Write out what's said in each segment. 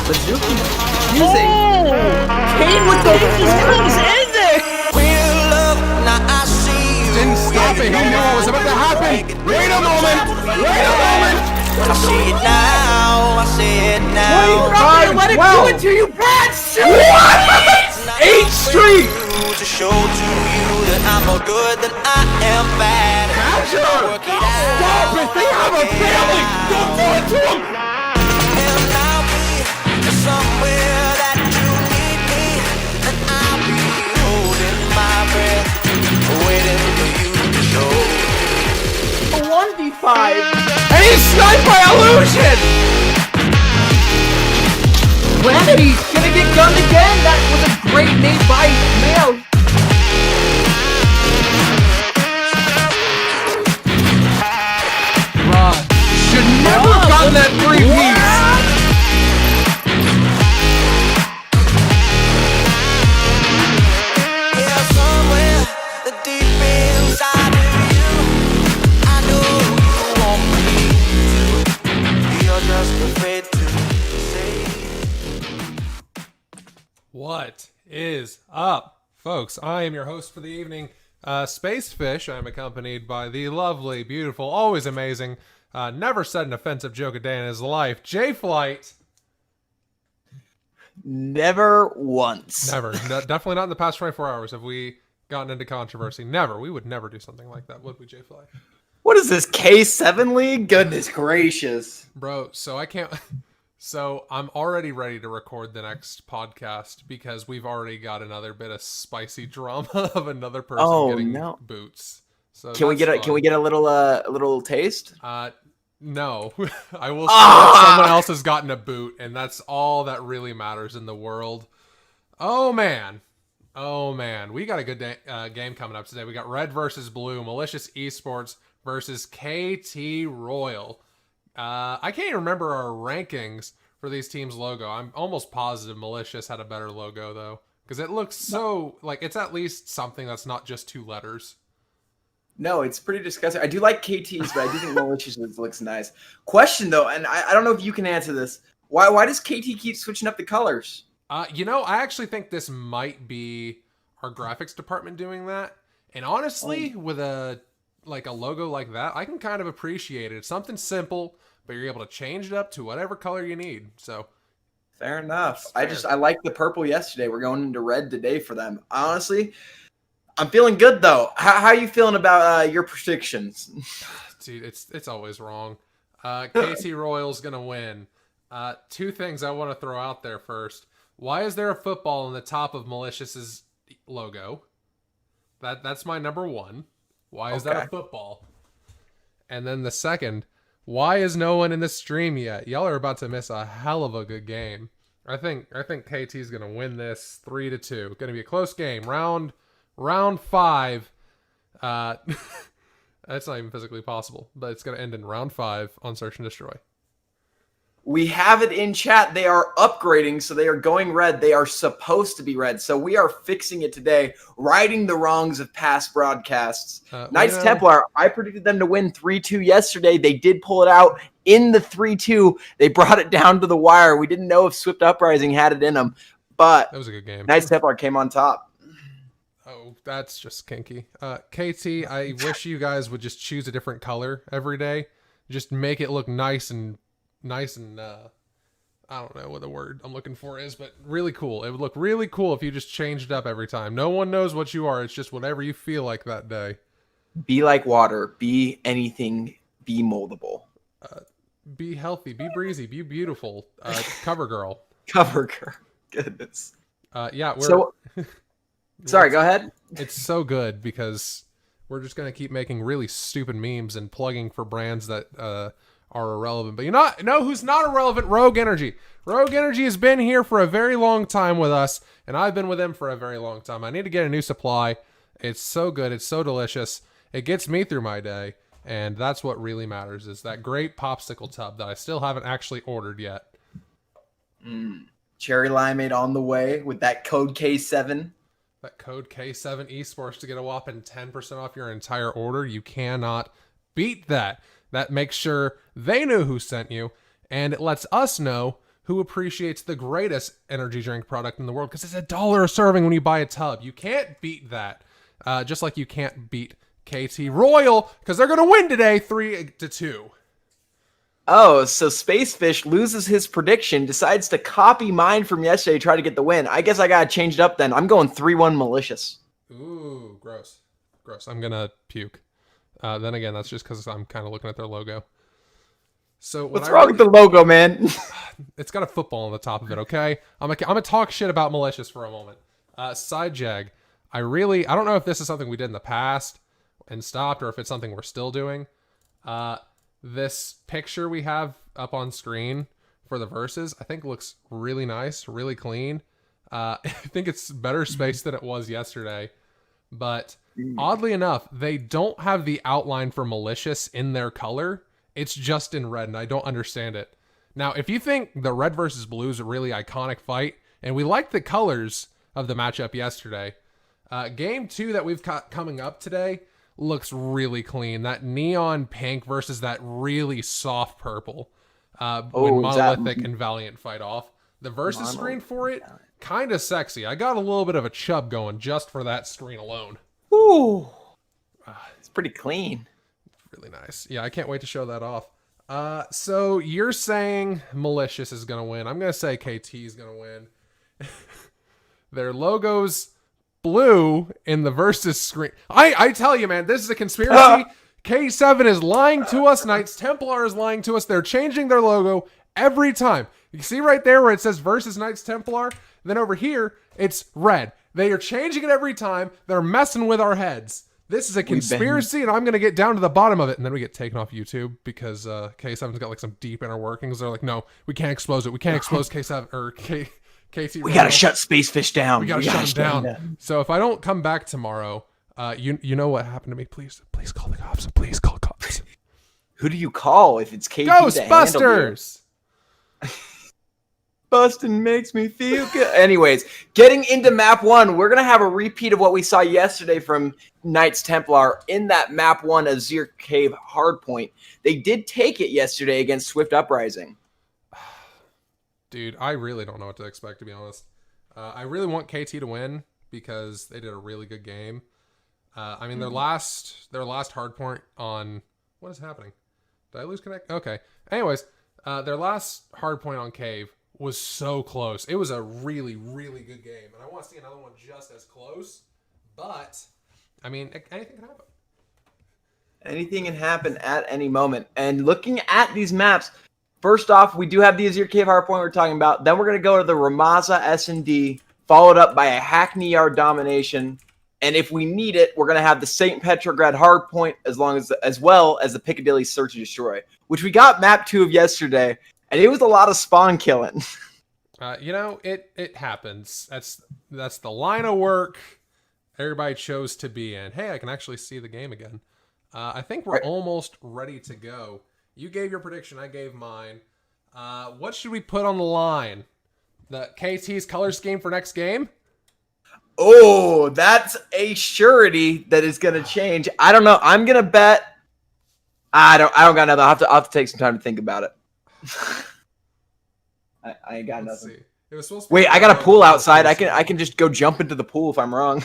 Mizuki using Kane with the moves in there! Didn't stop it. He knew what was about to happen. Wait a moment. Wait a moment. I see it now. I see it now. Let it do it to you, Brad! What? 8 straight. To show to you that I'm more good than I am bad. Capture. Stop it. They have a family. Don't do it to them. And I'll be somewhere that you need me. And I'll be holding my breath, waiting for you to show. A 1v5! And he's sniped by Illusion. Calamity's gonna get gunned again! That was a great nade by Mayo! Should never have gotten that 3-piece. Yeah, somewhere the deep inside of you, I know you want me to. You're just afraid to say. What is up, folks? I am your host for the evening, Spacefish. I'm accompanied by the lovely, beautiful, always amazing, never said an offensive joke a day in his life, J-Flight. never once. Never. Definitely not in the past 24 hours have we gotten into controversy. Never. We would never do something like that, would we, J-Flight? What is this, K7 League? Goodness gracious. Bro, so I can't... So I'm already ready to record the next podcast because we've already got another bit of spicy drama of another person getting boots. So Can we get a little taste? No. I will say that someone else has gotten a boot, and that's all that really matters in the world. Oh man. We got a good game coming up today. We got Red versus Blue, Malicious eSports versus KT Royal. I can't even remember our rankings for these teams' logo. I'm almost positive Malicious had a better logo, though. Because it looks so, like, it's at least something that's not just 2 letters. No, it's pretty disgusting. I do like KT's, but I do think Malicious looks nice. Question, though, and I don't know if you can answer this. Why does KT keep switching up the colors? I actually think this might be our graphics department doing that. And honestly, with a logo like that, I can kind of appreciate it. It's something simple, but you're able to change it up to whatever color you need. So fair enough. I liked the purple yesterday. We're going into red today for them. Honestly, I'm feeling good though. How are you feeling about your predictions? Dude, it's always wrong. KT Royal's gonna win. 2 things I want to throw out there first. Why is there a football on the top of Malicious's logo? That's my number 1. Why is that a football? And then the second, why is no one in the stream yet? Y'all are about to miss a hell of a good game. I think KT's gonna win this 3-2. Gonna be a close game. Round 5. That's not even physically possible, but it's gonna end in round 5 on Search and Destroy. We have it in chat. They are upgrading, so they are going red. They are supposed to be red. So we are fixing it today, righting the wrongs of past broadcasts. Knights Templar, I predicted them to win 3-2 yesterday. They did pull it out in the 3-2. They brought it down to the wire. We didn't know if Swift Uprising had it in them, but that was a good game. Knights Templar came on top. Oh, that's just kinky. KT, I wish you guys would just choose a different color every day. Just make it look nice and I don't know what the word I'm looking for is, but really cool. It would look really cool if you just changed it up every time. No one knows what you are. It's just whatever you feel like that day. Be like water. Be anything. Be moldable. Be healthy. Be breezy. Be beautiful. Cover girl. Cover girl. Goodness. Yeah. Sorry, go ahead. It's so good because we're just going to keep making really stupid memes and plugging for brands that are irrelevant. But you know who's not irrelevant? Rogue Energy. Rogue Energy has been here for a very long time with us, and I've been with them for a very long time. I need to get a new supply. It's so good. It's so delicious. It gets me through my day, and that's what really matters, is that great popsicle tub that I still haven't actually ordered yet. Cherry limeade on the way with that code K7. That code K7 eSports to get a whopping 10% off your entire order. You cannot beat that. That makes sure they know who sent you, and it lets us know who appreciates the greatest energy drink product in the world because it's $1 a serving when you buy a tub. You can't beat that. Just like you can't beat KT Royal because they're going to win today 3-2. Oh, so Spacefish loses his prediction, decides to copy mine from yesterday, try to get the win. I guess I got to change it up then. I'm going 3-1 Malicious. Ooh, gross. Gross. I'm going to puke. Then again, that's just because I'm kind of looking at their logo. So what's wrong with the logo, man? It's got a football on the top of it, okay? I'm gonna talk shit about Malicious for a moment. Side Jag. I don't know if this is something we did in the past and stopped or if it's something we're still doing. This picture we have up on screen for the verses, I think looks really nice, really clean. I think it's better space than it was yesterday. But oddly enough, they don't have the outline for Malicious in their color. It's just in red, and I don't understand it. Now, if you think the red versus blue is a really iconic fight, and we like the colors of the matchup yesterday, game 2 that we've got coming up today looks really clean. That neon pink versus that really soft purple when Monolithic and Valiant fight off. The versus screen for it, kind of sexy. I got a little bit of a chub going just for that screen alone. Ooh, it's pretty clean. Really nice. Yeah, I can't wait to show that off. So you're saying Malicious is going to win. I'm going to say KT is going to win. Their logo's blue in the versus screen. I tell you, man, this is a conspiracy. K7 is lying to us. Knights Templar is lying to us. They're changing their logo every time. You see right there where it says versus Knights Templar? Then over here, it's red. They are changing it every time. They're messing with our heads. This is a conspiracy, and I'm going to get down to the bottom of it. And then we get taken off YouTube because K7's got like some deep inner workings. They're like, no, we can't expose it. We can't expose K7 or KT. We got to shut Spacefish down. We got to shut him down. So if I don't come back tomorrow, you know what happened to me. Please call the cops. Please call cops. Who do you call if it's KT? Ghostbusters! Bustin' makes me feel good. Anyways, getting into map 1, we're going to have a repeat of what we saw yesterday from Knights Templar in that map 1 Azir Cave hardpoint. They did take it yesterday against Swift Uprising. Dude, I really don't know what to expect, to be honest. I really want KT to win because they did a really good game. I mean, their last hardpoint on... What is happening? Did I lose connect? Okay. Anyways, their last hardpoint on Cave was so close. It was a really, really good game. And I want to see another one just as close. But, I mean, anything can happen. Anything can happen at any moment. And looking at these maps, first off, we do have the Azir Cave hardpoint we're talking about. Then we're going to go to the Ramaza S&D, followed up by a Hackney Yard domination. And if we need it, we're going to have the St. Petrograd hardpoint as well as the Piccadilly Search and Destroy, which we got map 2 of yesterday. And it was a lot of spawn killing. It happens. That's the line of work everybody chose to be in. Hey, I can actually see the game again. I think we're almost ready to go. You gave your prediction. I gave mine. What should we put on the line? The KT's color scheme for next game? Oh, that's a surety that is going to change. I don't know. I'm going to bet. I don't got nothing. I'll have to take some time to think about it. I ain't got nothing. See. It was supposed to be Wait, I got a pool outside. I can just go jump into the pool if I'm wrong.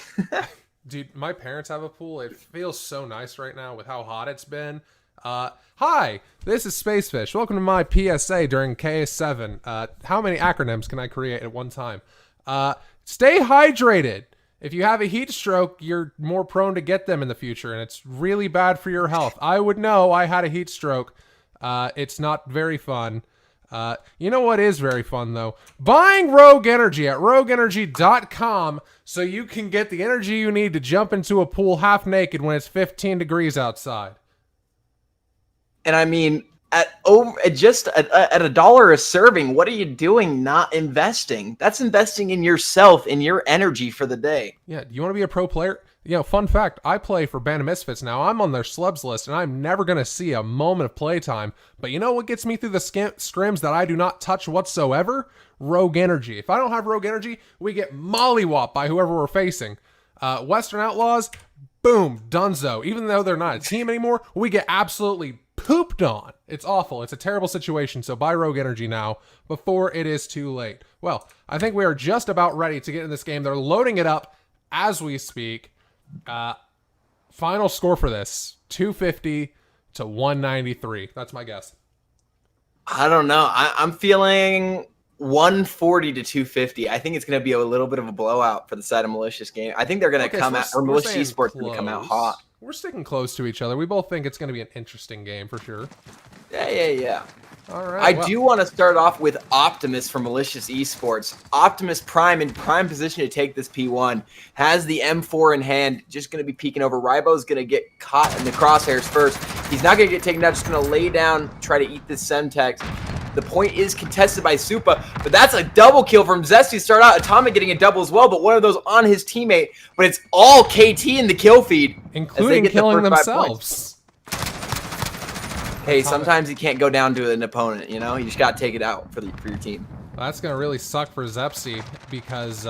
Dude, my parents have a pool. It feels so nice right now with how hot it's been. Hi, this is Spacefish. Welcome to my PSA during KS7. How many acronyms can I create at one time? Stay hydrated. If you have a heat stroke, you're more prone to get them in the future, and it's really bad for your health. I would know. I had a heat stroke. It's not very fun. You know what is very fun, though? Buying Rogue Energy at rogueenergy.com so you can get the energy you need to jump into a pool half naked when it's 15 degrees outside. And I mean, at $1 a serving, what are you doing not investing? That's investing in yourself, in your energy for the day. Yeah, do you want to be a pro player? Fun fact, I play for Band of Misfits now. I'm on their slubs list, and I'm never going to see a moment of playtime. But you know what gets me through the scrims that I do not touch whatsoever? Rogue Energy. If I don't have Rogue Energy, we get mollywopped by whoever we're facing. Western Outlaws, boom, dunzo. Even though they're not a team anymore, we get absolutely pooped on. It's awful. It's a terrible situation. So buy Rogue Energy now before it is too late. Well, I think we are just about ready to get in this game. They're loading it up as we speak. Final score for this, 250 to 193. That's my guess. I don't know. I'm feeling 140 to 250. I think it's going to be a little bit of a blowout for the side of Malicious game. I think they're going to come out, or Malicious eSports going to come out hot. We're sticking close to each other. We both think it's going to be an interesting game for sure. Yeah. All right. I do want to start off with Optimus from Malicious eSports. Optimus Prime in prime position to take this P1. Has the M4 in hand. Just going to be peeking over. Ribo's going to get caught in the crosshairs first. He's not going to get taken down. Just going to lay down, try to eat this Semtex. The point is contested by Supa, but that's a double kill from Zesty to start out. Atomic getting a double as well, but one of those on his teammate. But it's all KT in the kill feed. Including killing themselves. Hey, sometimes you can't go down to an opponent, you know? You just got to take it out for your team. Well, that's going to really suck for Zepsi because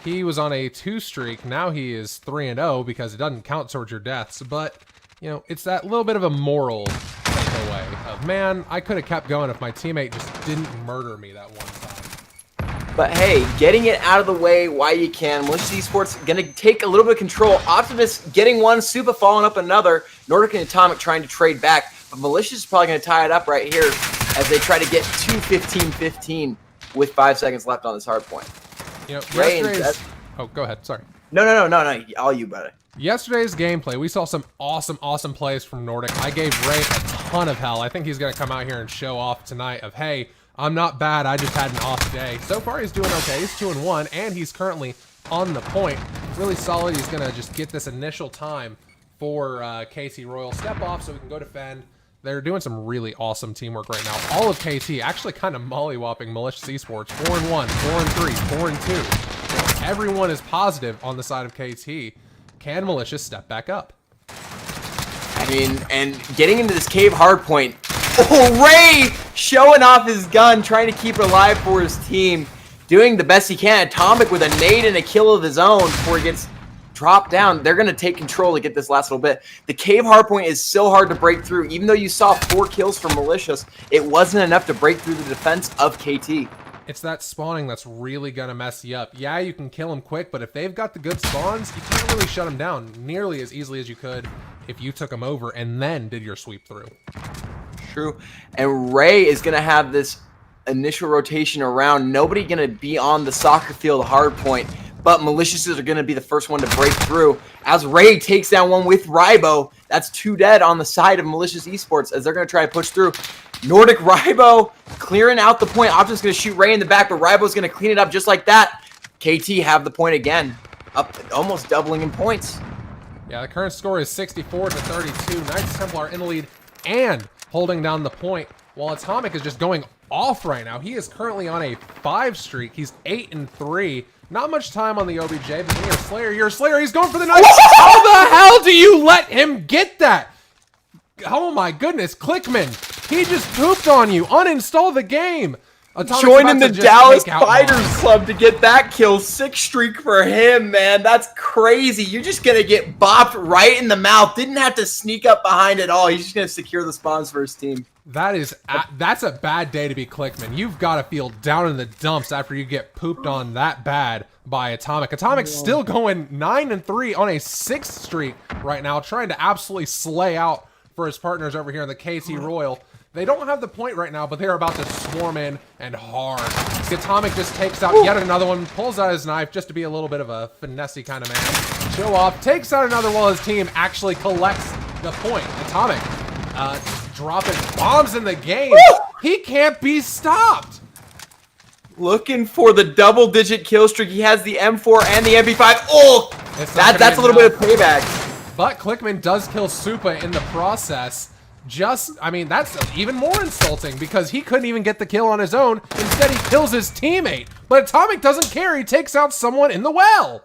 he was on a 2 streak. Now he is 3-0 because it doesn't count towards your deaths. But, you know, it's that little bit of a moral takeaway of, man, I could have kept going if my teammate just didn't murder me that one time. But hey, getting it out of the way while you can. Malicious eSports going to take a little bit of control. Optimus getting one, Supa following up another. Nordic and Atomic trying to trade back. But Malicious is probably going to tie it up right here as they try to get to 15-15 with 5 seconds left on this hard point. You know, yesterday's... Oh, go ahead. Sorry. No. All you, buddy. Yesterday's gameplay, we saw some awesome plays from Nordic. I gave Ray a ton of hell. I think he's going to come out here and show off tonight of, hey, I'm not bad. I just had an off day. So far, he's doing okay. He's 2-1, and he's currently on the point. Really solid. He's going to just get this initial time for KT Royal. Step off so we can go defend. They're doing some really awesome teamwork right now. All of KT actually kind of mollywhopping Malicious eSports. 4-1, 4-3, 4-2. Everyone is positive on the side of KT. Can Malicious step back up? I mean, and getting into this cave hardpoint. Oh, Ray showing off his gun, trying to keep it alive for his team. Doing the best he can. Atomic with a nade and a kill of his own before he gets dropped down. They're going to take control to get this last little bit. The cave hardpoint is so hard to break through. Even though you saw 4 kills from Malicious, it wasn't enough to break through the defense of KT. It's that spawning that's really going to mess you up. Yeah, you can kill them quick, but if they've got the good spawns, you can't really shut them down nearly as easily as you could if you took them over and then did your sweep through. True. And Ray is going to have this initial rotation around. Nobody going to be on the soccer field hard point, but Malicious are going to be the first one to break through. As Ray takes down one with Ribo, that's 2 dead on the side of Malicious eSports as they're going to try to push through. Nordic Ribo clearing out the point. Optimus going to shoot Ray in the back, but Ribo's going to clean it up just like that. KT have the point again, up almost doubling in points. Yeah, the current score is 64 to 32. Knights Templar in the lead and holding down the point, while Atomic is just going off right now. He is currently on a 5 streak. He's 8-3. Not much time on the OBJ, but then you're a Slayer. He's going for the knife. How the hell do you let him get that? Oh my goodness, Clickman. He just pooped on you. Uninstall the game. Atomic's joining the Dallas Fighters Club to get that kill. 6 streak for him, man. That's crazy. You're just going to get bopped right in the mouth. Didn't have to sneak up behind at all. He's just going to secure the spawns for his team. That's a bad day to be Clickman. You've got to feel down in the dumps after you get pooped on that bad by Atomic. Atomic's still going 9-3 on a 6th streak right now, trying to absolutely slay out for his partners over here in the KT Royal. They don't have the point right now, but they're about to swarm in and hard. Atomic just takes out yet another one, pulls out his knife just to be a little bit of a finessey kind of man. Show off, takes out another while his team actually collects the point. Atomic dropping bombs in the game. He can't be stopped. Looking for the double-digit kill streak. He has the M4 and the MP5. Oh, that's a little bit of payback. But Clickman does kill Supa in the process. I mean, that's even more insulting because he couldn't even get the kill on his own. Instead, he kills his teammate. But Atomic doesn't care. He takes out someone in the well.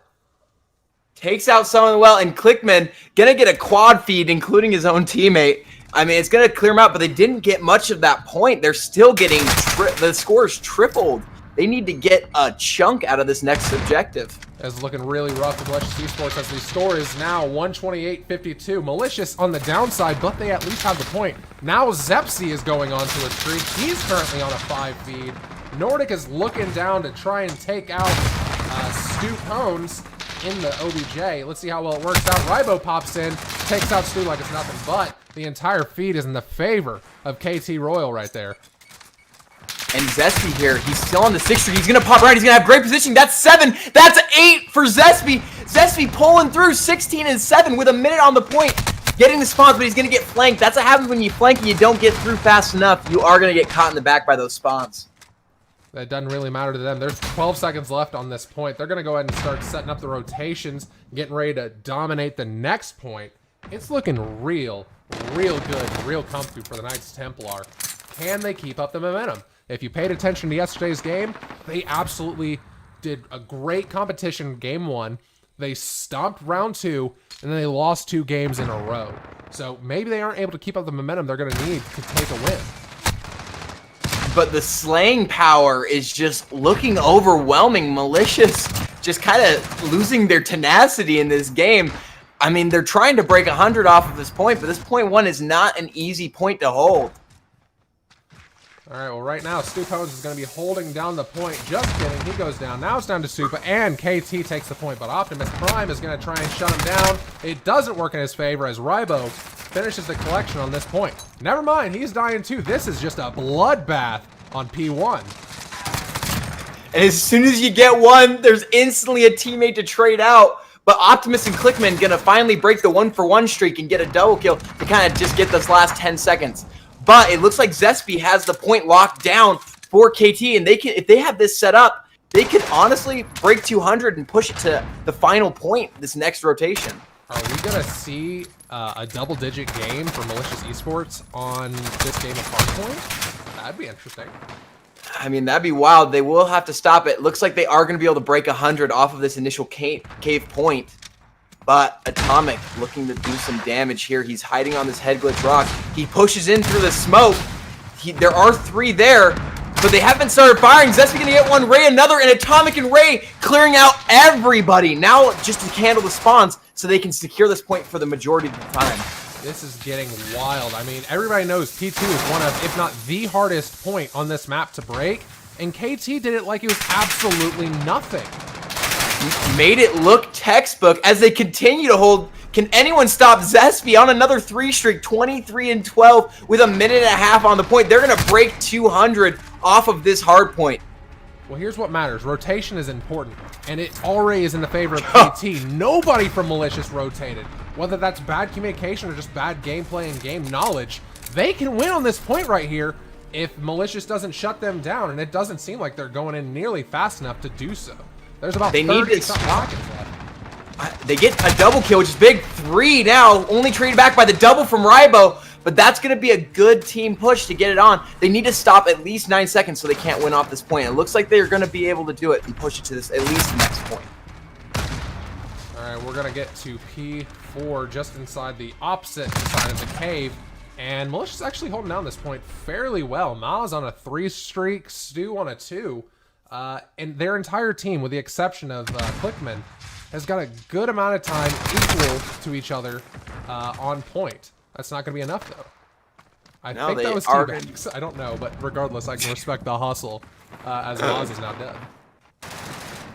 Takes out someone in the well, and Clickman gonna get a quad feed, including his own teammate. I mean, it's gonna clear him out, but they didn't get much of that point. They're still getting the scores tripled They need to get a chunk out of this next objective. It's looking really rough for Malicious eSports as the score is now 128-52. Malicious on the downside, but they at least have the point. Now Zepsi is going on to a streak. He's currently on a 5 feed. Nordic is looking down to try and take out Stu Cones in the OBJ. Let's see how well it works out. Rybo pops in, takes out Stu like it's nothing, but the entire feed is in the favor of KT Royal right there. And Zespy here, he's still on the 6th streak. He's going to pop right. He's going to have great positioning. That's 7. That's 8 for Zespy. Zespy pulling through 16 and 7 with a minute on the point. Getting the spawns, but he's going to get flanked. That's what happens when you flank and you don't get through fast enough. You are going to get caught in the back by those spawns. That doesn't really matter to them. There's 12 seconds left on this point. They're going to go ahead and start setting up the rotations, getting ready to dominate the next point. It's looking real good, real comfy for the Knights Templar. Can they keep up the momentum? If you paid attention to yesterday's game, they absolutely did a great competition game 1. They stomped round 2, and then they lost 2 games in a row. So maybe they aren't able to keep up the momentum they're going to need to take a win. But the slaying power is just looking overwhelming. Malicious just kind of losing their tenacity in this game. I mean, they're trying to break 100 off of this point, but this point 1 is not an easy point to hold. All right, well, right now, Stu Cones is going to be holding down the point. Just kidding. He goes down. Now it's down to Supa, and KT takes the point, but Optimus Prime is going to try and shut him down. It doesn't work in his favor as Rybo finishes the collection on this point. Never mind, he's dying too. This is just a bloodbath on P1. And as soon as you get one, there's instantly a teammate to trade out. But Optimus and Clickman going to finally break the 1-for-1 streak and get a double kill to kind of just get those last 10 seconds. But it looks like Zespy has the point locked down for KT, and they can, if they have this set up, they could honestly break 200 and push it to the final point this next rotation. Are we going to see a double-digit game for Malicious eSports on this game of Hardpoint? That'd be interesting. I mean, that'd be wild. They will have to stop it. Looks like they are going to be able to break 100 off of this initial cave point. But Atomic looking to do some damage here. He's hiding on this head glitch rock. He pushes in through the smoke. There are 3 there, but they haven't started firing. Zespy going to get one, Ray another, and Atomic and Ray clearing out everybody. Now just to handle the spawns so they can secure this point for the majority of the time. This is getting wild. I mean, everybody knows P2 is one of, if not the hardest point on this map to break, and KT did it like it was absolutely nothing. Made it look textbook as they continue to hold. Can anyone stop Zespy on another 3 streak, 23 and 12 with a minute and a half on the point? They're going to break 200 off of this hard point. Well, here's what matters. Rotation is important, and it already is in the favor of KT. Nobody from Malicious rotated. Whether that's bad communication or just bad gameplay and game knowledge, they can win on this point right here if Malicious doesn't shut them down, and it doesn't seem like they're going in nearly fast enough to do so. There's about 30 something seconds left. They get a double kill, which is big. 3 now, only traded back by the double from Rybo, but that's going to be a good team push to get it on. They need to stop at least 9 seconds so they can't win off this point. It looks like they're going to be able to do it and push it to this at least the next point. All right, we're going to get to P4 just inside the opposite side of the cave. And Malicious actually holding down this point fairly well. Maz on a 3 streak, Stu on a 2. And their entire team, with the exception of Clickman, has got a good amount of time equal to each other on point. That's not going to be enough, though. I think that was teabags. I don't know, but regardless, I can respect the hustle as Maz is now dead.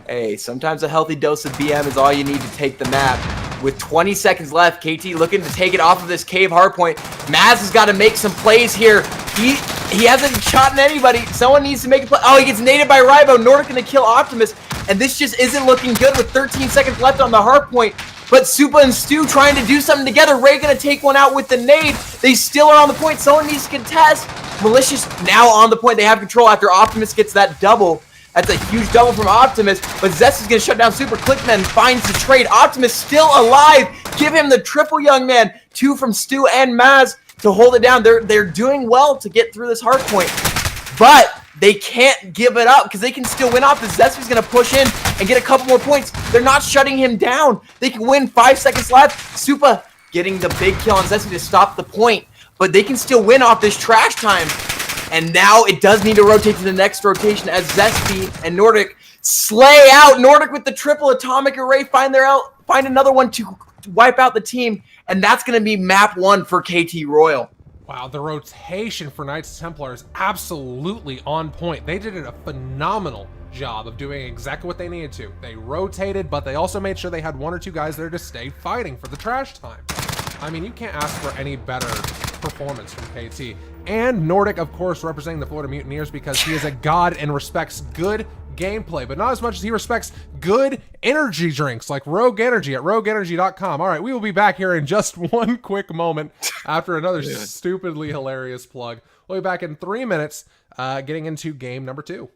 Hey, sometimes a healthy dose of BM is all you need to take the map. With 20 seconds left, KT looking to take it off of this cave hardpoint. Maz has got to make some plays here. He hasn't shot at anybody. Someone needs to make a play. Oh, he gets naded by Rybo. Nordic going to kill Optimus. And this just isn't looking good with 13 seconds left on the hardpoint. But Supa and Stu trying to do something together. Ray going to take one out with the nade. They still are on the point. Someone needs to contest. Malicious now on the point. They have control after Optimus gets that double. That's a huge double from Optimus, but Zest is going to shut down Super. Clickman finds the trade. Optimus still alive. Give him the triple, young man. 2 from Stu and Maz to hold it down. They're doing well to get through this hard point, but they can't give it up because they can still win off. The Zest is going to push in and get a couple more points. They're not shutting him down. They can win. 5 seconds left. Supa getting the big kill on Zest to stop the point, but they can still win off this trash time. And now it does need to rotate to the next rotation as Zesty and Nordic slay out. Nordic with the triple atomic array, find another one to wipe out the team. And that's going to be map 1 for KT Royal. Wow, the rotation for Knights Templar is absolutely on point. They did a phenomenal job of doing exactly what they needed to. They rotated, but they also made sure they had 1 or 2 guys there to stay fighting for the trash time. I mean, you can't ask for any better performance from KT. And Nordic, of course, representing the Florida Mutineers because he is a god and respects good gameplay, but not as much as he respects good energy drinks like Rogue Energy at rogueenergy.com. All right, we will be back here in just one quick moment after another stupidly hilarious plug. We'll be back in 3 minutes getting into game number 2.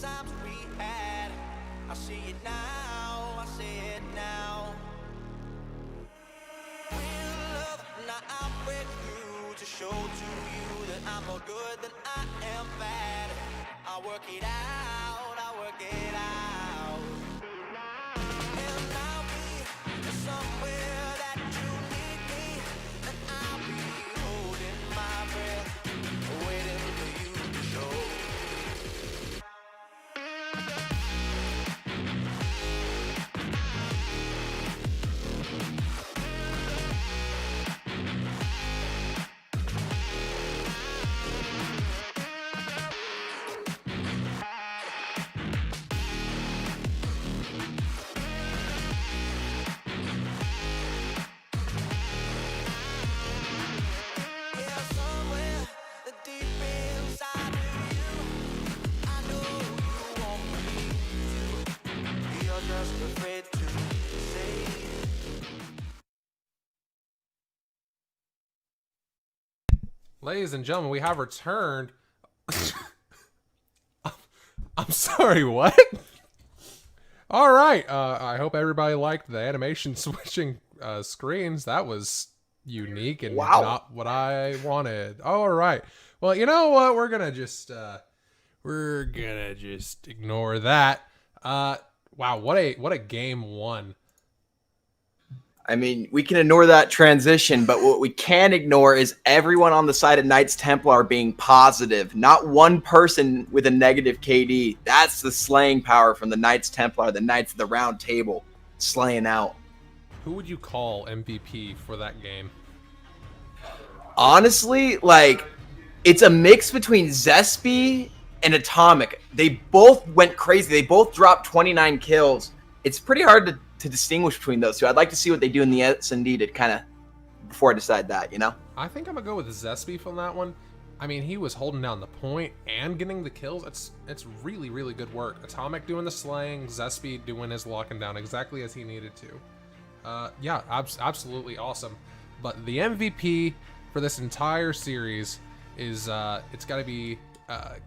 Times we had, I see it now, I see it now. Real love, now I'll break through to show to you that I'm more good than I am bad. I'll work it out, I'll work it out. And I'll be somewhere that you need me, and I'll be holding my breath, waiting for you to show. Ladies and gentlemen, we have returned. I'm sorry, what? All right. I hope everybody liked the animation switching screens. That was unique and not what I wanted. All right. Well, you know what? We're gonna just ignore that. Wow, what a game 1. I mean, we can ignore that transition, but what we can ignore is everyone on the side of Knights Templar being positive. Not one person with a negative KD. That's the slaying power from the Knights Templar, the Knights of the Round Table, slaying out. Who would you call MVP for that game? Honestly, like, it's a mix between Zespy and Atomic. They both went crazy. They both dropped 29 kills. It's pretty hard to distinguish between those two. I'd like to see what they do in the S&D to kind of, before I decide that, you know? I think I'm going to go with Zespy from that one. I mean, he was holding down the point and getting the kills. It's really, really good work. Atomic doing the slaying, Zespy doing his locking down exactly as he needed to. Yeah, absolutely awesome. But the MVP for this entire series is, it's got to be, I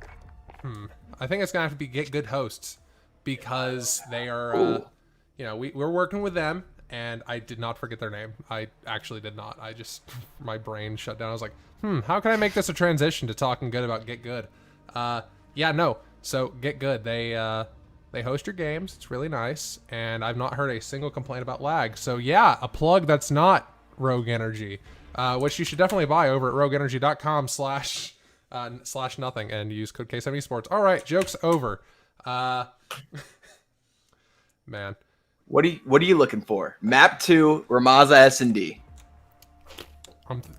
think it's going to have to be Get Good Hosts, because they are, you know, we're working with them, and I did not forget their name. I actually did not. I just, my brain shut down. I was like, how can I make this a transition to talking good about Get Good? Yeah, no. So Get Good, they host your games. It's really nice, and I've not heard a single complaint about lag. So yeah, a plug that's not Rogue Energy, which you should definitely buy over at rogueenergy.com/nothing and use code K7 eSports. All right, joke's over. Man, what are you looking for? Map 2, Ramaza S&D.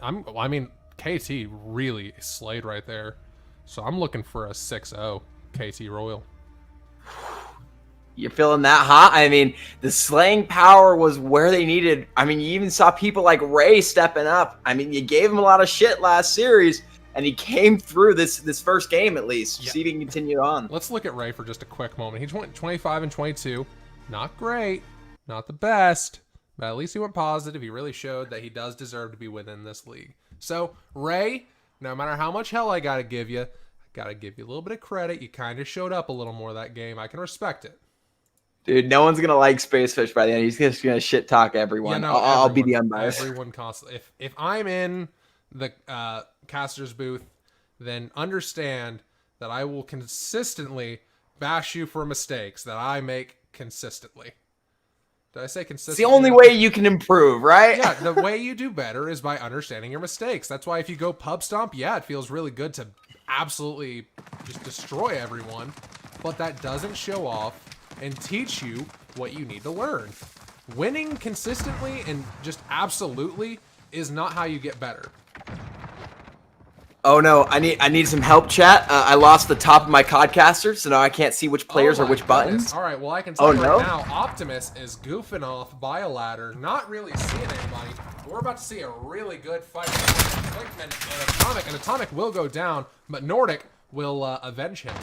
I mean, KT really slayed right there. So I'm looking for a 6-0 KT Royal. You're feeling that hot? I mean, the slaying power was where they needed. I mean, you even saw people like Ray stepping up. I mean, you gave him a lot of shit last series, and he came through this first game at least. Yeah. See if he can continue on. Let's look at Ray for just a quick moment. He went 25 and 22. Not great. Not the best. But at least he went positive. He really showed that he does deserve to be within this league. So, Ray, no matter how much hell I got to give you, I got to give you a little bit of credit. You kind of showed up a little more that game. I can respect it. Dude, no one's going to like Spacefish by the end. He's just going to shit talk everyone. Yeah, no, I'll be the unbiased. Everyone constantly. If I'm in the caster's booth, then understand that I will consistently bash you for mistakes that I make consistently. Did I say consistently? It's the only way you can improve, right? Yeah, the way you do better is by understanding your mistakes. That's why if you go pub stomp, yeah, it feels really good to absolutely just destroy everyone, but that doesn't show off and teach you what you need to learn. Winning consistently and just absolutely is not how you get better. Oh no, I need some help, chat. I lost the top of my codcaster, so now I can't see which players or which buttons. All right, well I can tell you no? right now, Optimus is goofing off by a ladder, not really seeing anybody. We're about to see a really good fight between Clickman and Atomic, and Atomic will go down, but Nordic will avenge him.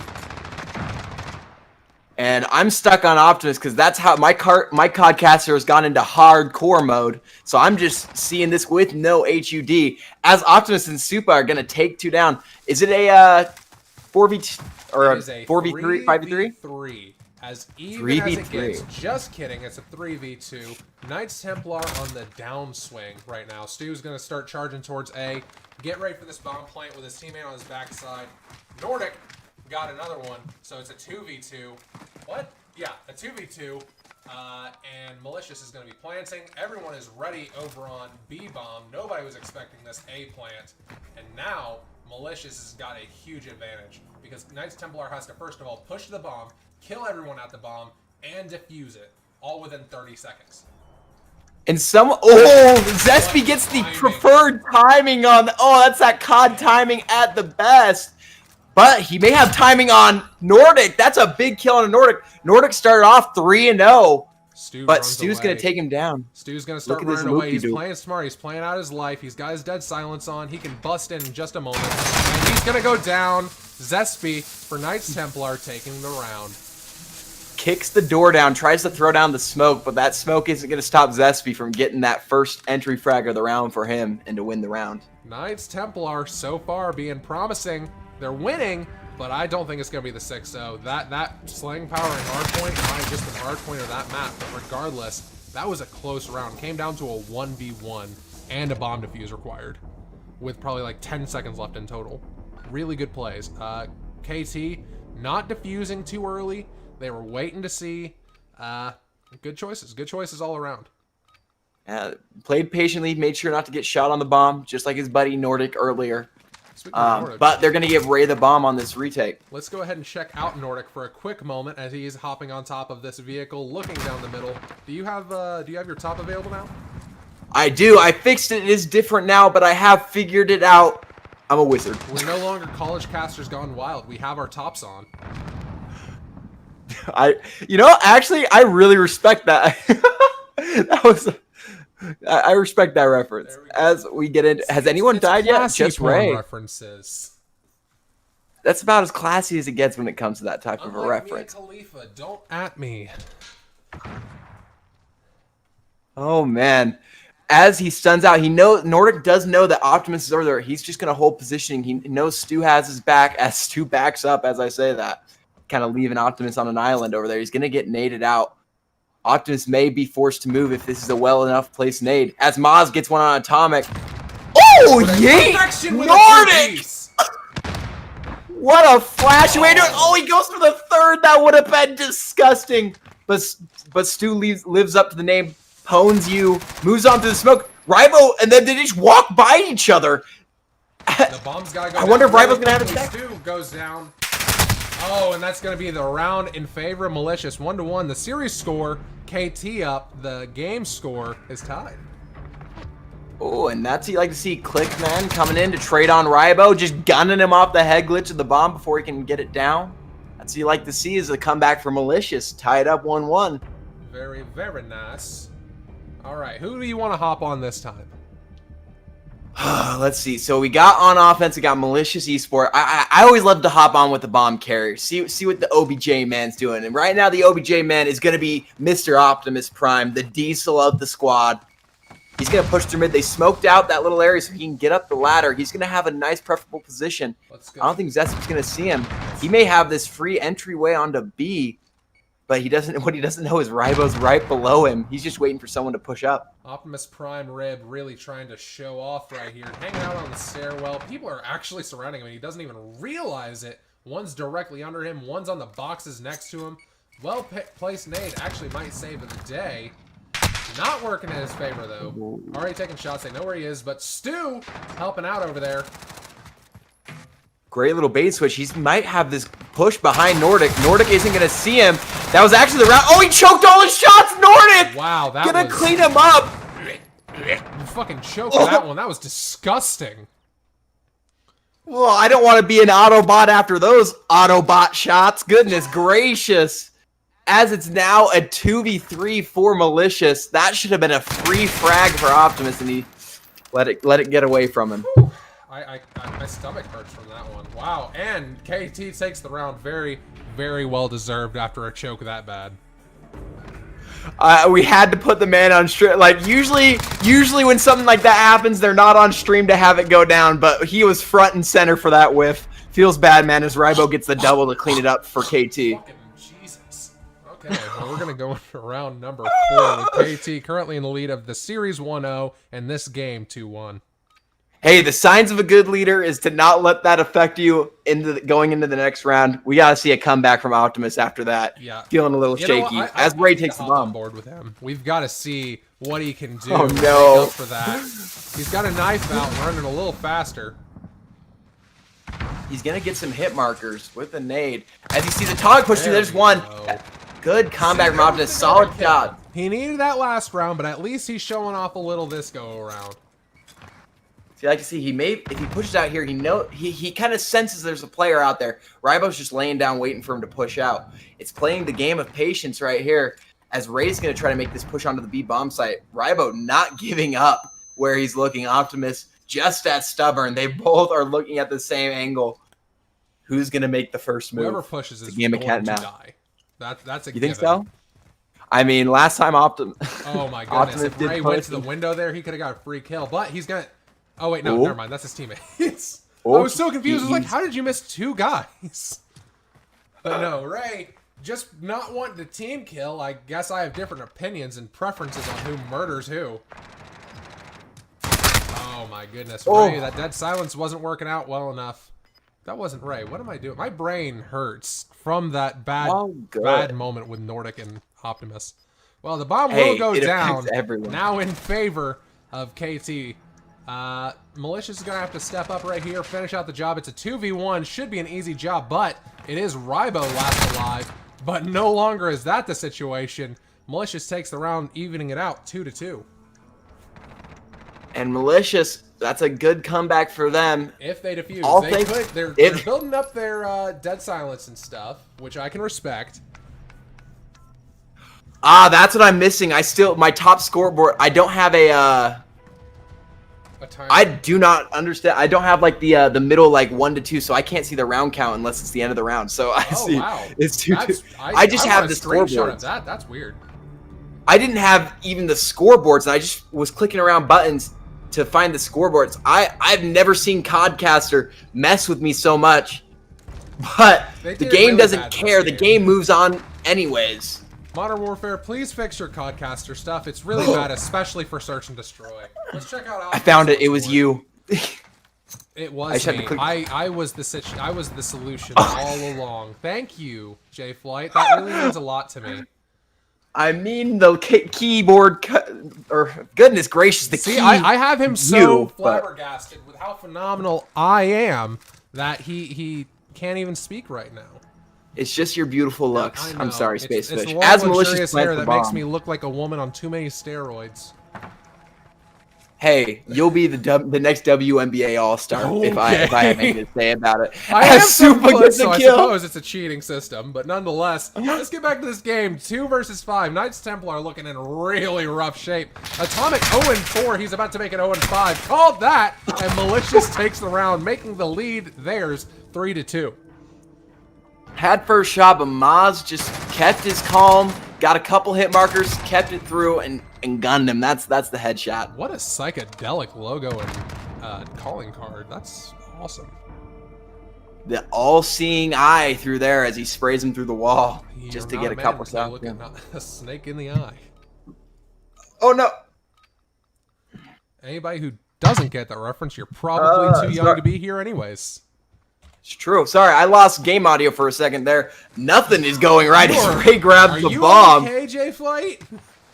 And I'm stuck on Optimus because that's how my codcaster has gone into hardcore mode. So I'm just seeing this with no HUD. As Optimus and Supa are going to take 2 down. Is it a 4v2 or a 4v3, 5v3? 3. As even 3v3. as it gets. Just kidding. It's a 3v2. Knights Templar on the downswing right now. Stu's going to start charging towards A. Get ready for this bomb plant with his teammate on his backside. Nordic got another one, so it's a 2v2. What? Yeah, a 2v2. And Malicious is going to be planting. Everyone is ready over on B-bomb. Nobody was expecting this A plant. And now, Malicious has got a huge advantage. Because Knights Templar has to, first of all, push the bomb, kill everyone at the bomb, and defuse it. All within 30 seconds. And Zespy gets the preferred timing on... Oh, that's that COD timing at the best. But he may have timing on Nordic. That's a big kill on Nordic. Nordic started off 3-0. But Stu's going to take him down. Stu's going to start running away. He's playing smart. He's playing out his life. He's got his dead silence on. He can bust in just a moment. And he's going to go down. Zespy for Knights Templar taking the round. Kicks the door down, tries to throw down the smoke, but that smoke isn't going to stop Zespy from getting that first entry frag of the round for him and to win the round. Knights Templar so far being promising. They're winning, but I don't think it's going to be the 6-0. That slaying power and hardpoint might just the hardpoint of that map, but regardless, that was a close round. Came down to a 1v1 and a bomb defuse required with probably like 10 seconds left in total. Really good plays. KT not defusing too early. They were waiting to see. Good choices. Good choices all around. Played patiently, made sure not to get shot on the bomb, just like his buddy Nordic earlier. But they're going to give Ray the bomb on this retake. Let's go ahead and check out Nordic for a quick moment as he's hopping on top of this vehicle, looking down the middle. Do you have your top available now? I do. I fixed it. It is different now, but I have figured it out. I'm a wizard. We're no longer college casters gone wild. We have our tops on. Actually, I really respect that. I respect that reference. As we get into, has anyone died yet? Just Ray. References. That's about as classy as it gets when it comes to that type of a reference. Mia Khalifa, don't at me. Oh man. As he stuns out, Nordic does know that Optimus is over there. He's just gonna hold positioning. He knows Stu has his back as Stu backs up, as I say that. Kind of leaving Optimus on an island over there. He's gonna get naded out. Optimus may be forced to move if this is a well enough placed nade. As Maz gets one on Atomic. Oh, yeet! Nordic! What a flash away! Oh, he goes for the third. That would have been disgusting. But Stu lives up to the name. Pones you, moves on to the smoke. Ribo, and then they just walk by each other. The bomb's gotta go I wonder if Ribo's gonna have a check. Stu goes down. Oh, and that's gonna be the round in favor of Malicious. 1-1. The series score, KT up. The game score is tied. Oh, and that's what you like to see. Clickman coming in to trade on Ribo, just gunning him off the head glitch of the bomb before he can get it down. That's what you like to see is a comeback for Malicious, tied up 1-1. Very, very nice. All right, who do you want to hop on this time? Let's see. So we got on offense. We got Malicious eSports. I always love to hop on with the bomb carrier. See what the OBJ man's doing. And right now the OBJ man is going to be Mr. Optimus Prime, the diesel of the squad. He's going to push through mid. They smoked out that little area so he can get up the ladder. He's going to have a nice preferable position. I don't think Zesp's going to see him. He may have this free entryway onto B. But what he doesn't know is Ribo's right below him. He's just waiting for someone to push up. Optimus Prime Rib really trying to show off right here. Hanging out on the stairwell. People are actually surrounding him and he doesn't even realize it. One's directly under him. One's on the boxes next to him. Well-placed nade actually might save the day. Not working in his favor, though. Already taking shots. They know where he is. But Stu helping out over there. Great little bait switch. He might have this push behind Nordic. Nordic isn't going to see him. That was actually the round. Oh, he choked all his shots. Nordic! Wow, that gonna clean him up. You fucking choked that one. That was disgusting. Well, I don't want to be an Autobot after those Autobot shots. Goodness gracious. As it's now a 2v3 for Malicious. That should have been a free frag for Optimus, and he let it get away from him. My stomach hurts from that one. Wow, and KT takes the round. Very, very well deserved after a choke that bad. We had to put the man on stream. Like usually when something like that happens, they're not on stream to have it go down. But he was front and center for that whiff. Feels bad, man. As Ribo gets the double to clean it up for KT. Fucking Jesus. Okay, well, we're gonna go into round number 4 with KT currently in the lead of the series 1-0 and this game 2-1. Hey, the signs of a good leader is to not let that affect you going into the next round. We got to see a comeback from Optimus after that. Yeah. Feeling a little shaky. As Ray takes the bomb. On board with him. We've got to see what he can do. Oh, no. For that. He's got a knife out and running a little faster. He's going to get some hit markers with the nade. As you see the Atomic push through, there's one. Good comeback from Optimus. Solid shot. He needed that last round, but at least he's showing off a little this go around. See, like you see, if he pushes out here, he kind of senses there's a player out there. Ribo's just laying down, waiting for him to push out. It's playing the game of patience right here, as Ray's going to try to make this push onto the B bomb site. Ribo not giving up where he's looking. Optimus just as stubborn. They both are looking at the same angle. Who's going to make the first move? Whoever pushes is going to die. That's a You think so? I mean, last time Optimus. Oh my goodness! If Ray went to the window there, he could have got a free kill. But he's gonna. Oh wait, no, never mind. That's his teammates. I was so confused. I was like, how did you miss 2 guys? But no, Ray just not wanting the team kill. I guess I have different opinions and preferences on who murders who. Oh my goodness, Ray! That dead silence wasn't working out well enough. That wasn't Ray. What am I doing? My brain hurts from that bad moment with Nordic and Optimus. Well, the bomb will go down. Now in favor of KT. Malicious is going to have to step up right here, finish out the job. It's a 2v1, should be an easy job, but it is Ribo last alive. But no longer is that the situation. Malicious takes the round, evening it out 2-2. And Malicious, that's a good comeback for them. If they defuse, they're building up their dead silence and stuff, which I can respect. That's what I'm missing. My top scoreboard, I don't have a I do not understand. I don't have like the middle like 1 to 2, so I can't see the round count unless it's the end of the round. So I see it's 2. I just have the scoreboard. That's weird. I didn't have even the scoreboards, and I just was clicking around buttons to find the scoreboards. I've never seen Codcaster mess with me so much, but the game really doesn't care. The game moves on anyways. Modern Warfare, please fix your Codcaster stuff. It's really bad, especially for search and destroy. Let's check out. I found it. It was you. It was me. I was the solution all along. Thank you, J Flight. That really means a lot to me. I mean the keyboard, or goodness gracious, the key. I have him so flabbergasted with how phenomenal I am that he can't even speak right now. It's just your beautiful looks. I'm sorry, Space Fish. It's as malicious hair that makes me look like a woman on too many steroids. Hey, you'll be the next WNBA All-Star if I have anything to say about it. I am super good, so I suppose it's a cheating system, but nonetheless, let's get back to this game. 2 versus 5. Knights Templar are looking in really rough shape. Atomic 0-4. He's about to make it 0-5. Called that, and Malicious takes the round, making the lead theirs 3-2. Had first shot, but Maz just kept his calm, got a couple hit markers, kept it through, and gunned him. That's the headshot. What a psychedelic logo and calling card. That's awesome. The all-seeing eye through there as he sprays him through the wall just to get a couple shots. Look at a snake in the eye. Oh no! Anybody who doesn't get that reference, you're probably too young to be here anyways. It's true. Sorry, I lost game audio for a second there. Nothing is going right as Ray grabs the bomb. Are you okay, J-Flight?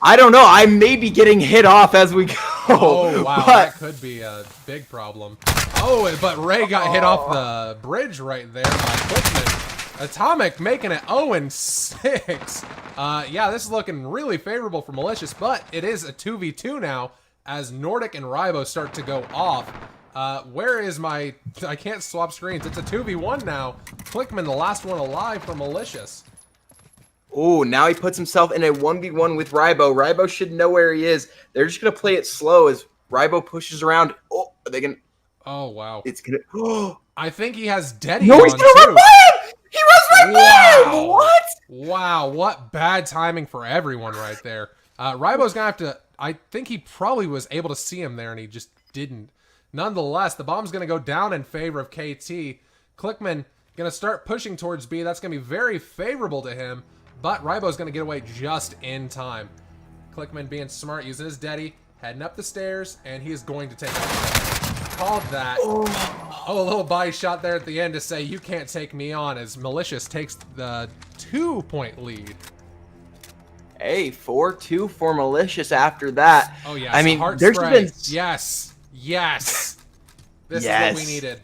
I don't know. I may be getting hit off as we go. Oh, wow. That could be a big problem. Oh, but Ray got hit off the bridge right there by Clickman. Atomic making it 0-6. Yeah, this is looking really favorable for Malicious, but it is a 2v2 now as Nordic and Rybo start to go off. Where is my... I can't swap screens. It's a 2v1 now. Clickman, the last one alive for Malicious. Oh, now he puts himself in a 1v1 with Rybo. Rybo should know where he is. They're just going to play it slow as Rybo pushes around. Oh, are they going to... Oh, wow. It's going to... I think he has Deddy no, he's on, going to run by him! He runs right by him! What? Wow, what bad timing for everyone right there. Rybo's going to have to... I think he probably was able to see him there, and he just didn't. Nonetheless, the bomb's going to go down in favor of KT. Clickman going to start pushing towards B. That's going to be very favorable to him, but Rybo's going to get away just in time. Clickman being smart, using his Deddy, heading up the stairs, and he is going to take out. Called that. Oh, a little body shot there at the end to say, you can't take me on, as Malicious takes the 2-point lead. Hey, 4-2 for Malicious after that. Oh, yeah. I mean, there's been... Yes. Yes. This is what we needed.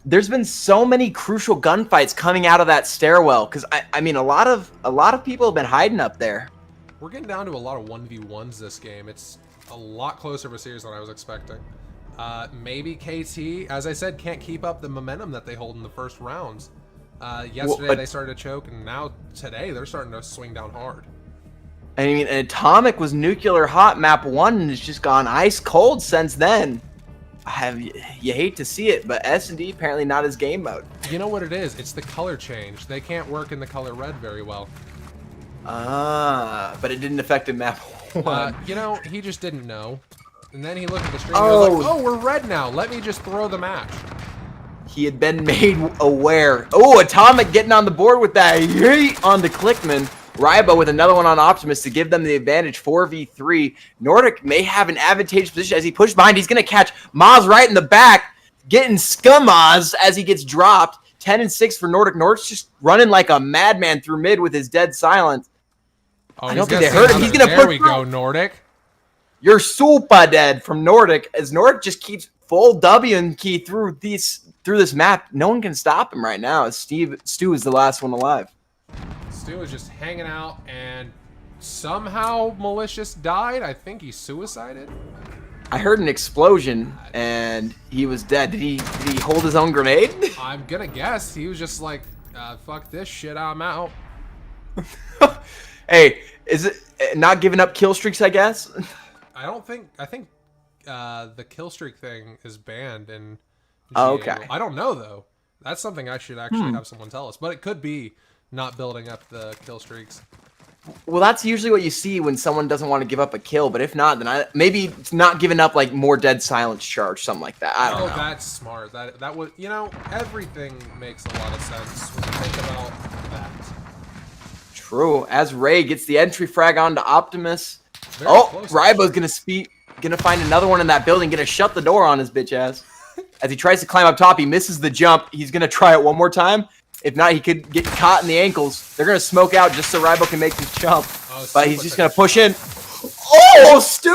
There's been so many crucial gunfights coming out of that stairwell because I mean a lot of people have been hiding up there. We're getting down to a lot of 1v1s this game. It's a lot closer of a series than I was expecting. Maybe KT, as I said, can't keep up the momentum that they hold in the first rounds. Yesterday they started to choke, and now today they're starting to swing down hard. I mean, Atomic was nuclear hot map 1 and it's just gone ice cold since then. You hate to see it, but S&D apparently not his game mode. You know what it is? It's the color change. They can't work in the color red very well. But it didn't affect him map 1. You know, he just didn't know. And then he looked at the stream and was like, oh, we're red now. Let me just throw the match. He had been made aware. Oh, Atomic getting on the board with that yeet onto Clickman. Rybo with another one on Optimus to give them the advantage, 4v3. Nordic may have an advantageous position as he pushes behind. He's going to catch Maz right in the back, getting Scummaz as he gets dropped. 10-6 for Nordic. Nordic's just running like a madman through mid with his dead silence. Oh, I don't think they heard him. He's going to push. There we go, Nordic. You're super dead from Nordic as Nordic just keeps full W and key through this map. No one can stop him right now as Stu is the last one alive. Stu was just hanging out, and somehow Malicious died. I think he suicided. I heard an explosion, and he was dead. Did he hold his own grenade? I'm gonna guess he was just like, "Fuck this shit, I'm out." Hey, is it not giving up kill streaks? I guess. I don't think. I think the kill streak thing is banned in Oh, GA. okay. I don't know though. That's something I should actually have someone tell us. But it could be not building up the kill streaks. Well, that's usually what you see when someone doesn't want to give up a kill. But if not, then maybe it's not giving up like more dead silence charge, something like that. I don't know. That's smart. That would, everything makes a lot of sense when you think about that. True. As Ray gets the entry frag onto Optimus. Very close, Rybo's gonna find another one in that building, gonna shut the door on his bitch ass. As he tries to climb up top, he misses the jump. He's gonna try it one more time. If not, he could get caught in the ankles. They're gonna smoke out just so Rybo can make this jump. But he's just gonna push in. Oh, Stu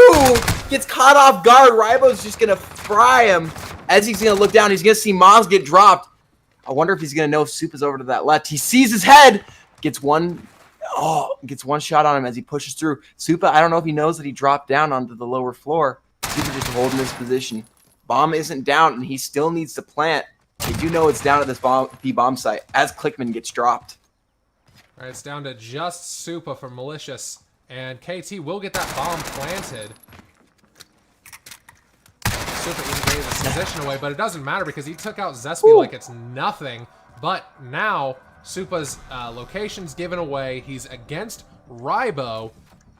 gets caught off guard. Rybo's just gonna fry him. As he's gonna look down, he's gonna see Maz get dropped. I wonder if he's gonna know if Soup is over to that left. He sees his head, gets one shot on him as he pushes through. Supa, I don't know if he knows that he dropped down onto the lower floor. Supa just holding his position. Bomb isn't down, and he still needs to plant. They do know it's down at this B-bomb site as Clickman gets dropped. All right, it's down to just Supa for Malicious, and KT will get that bomb planted. Supa even gave his position away, but it doesn't matter because he took out Zespi like it's nothing. But now Supa's location's given away. He's against Rybo,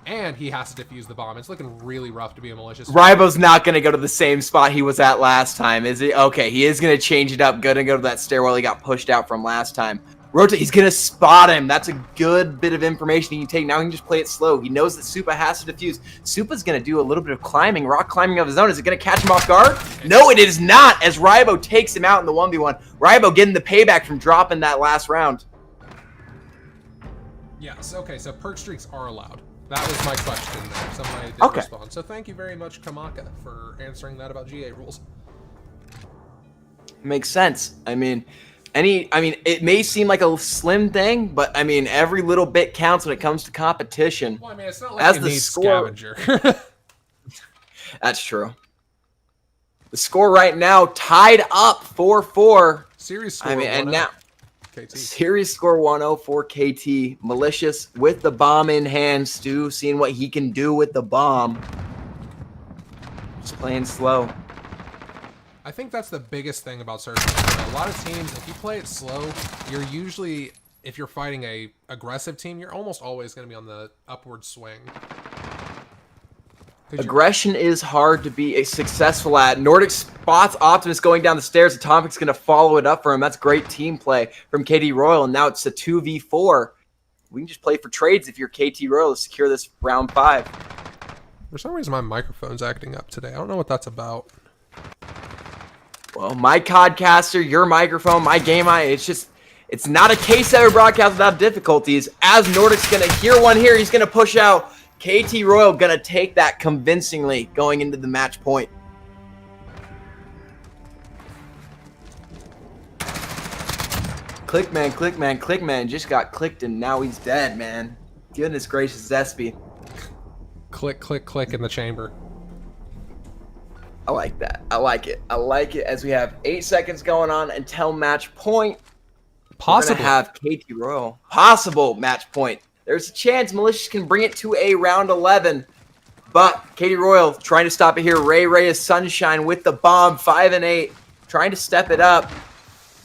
and he has to defuse the bomb. It's looking really rough to be a Malicious. Rybo's not going to go to the same spot he was at last time, is he? Okay, he is going to change it up. Going to go to that stairwell he got pushed out from last time. He's going to spot him. That's a good bit of information he can take. Now he can just play it slow. He knows that Supa has to defuse. Supa's going to do a little bit of climbing, rock climbing of his own. Is it going to catch him off guard? No, it is not, as Rybo takes him out in the 1v1. Rybo getting the payback from dropping that last round. Yes, okay, so perk streaks are allowed. That was my question there. Somebody did respond. So thank you very much, Kamaka, for answering that about GA rules. Makes sense. I mean, it may seem like a slim thing, but I mean, every little bit counts when it comes to competition. Well, I mean, it's not like you need Scavenger. That's true. The score right now tied up 4-4. Series score. And now KT. Series score 1-0 for KT. Malicious with the bomb in hand. Stu seeing what he can do with the bomb. Just playing slow. I think that's the biggest thing about Surge. A lot of teams, if you play it slow, you're usually, if you're fighting a aggressive team, you're almost always going to be on the upward swing. Aggression is hard to be successful at. Nordic spots Optimus going down the stairs. Atomic's going to follow it up for him. That's great team play from KT Royal. And now it's a 2v4. We can just play for trades if you're KT Royal to secure this round 5. For some reason, my microphone's acting up today. I don't know what that's about. Well, my Codcaster, your microphone, my game eye, it's not a case ever broadcast without difficulties. As Nordic's going to hear one here, he's going to push out. KT Royal going to take that convincingly going into the match point. Clickman just got clicked and now he's dead, man. Goodness gracious, Zespi. Click, click, click in the chamber. I like that. I like it. I like it as we have 8 seconds going on until match point. Possible. We're going to have KT Royal. Possible match point. There's a chance Malicious can bring it to a round 11. But KT Royal trying to stop it here. Ray is Sunshine with the bomb. 5 and 8. Trying to step it up.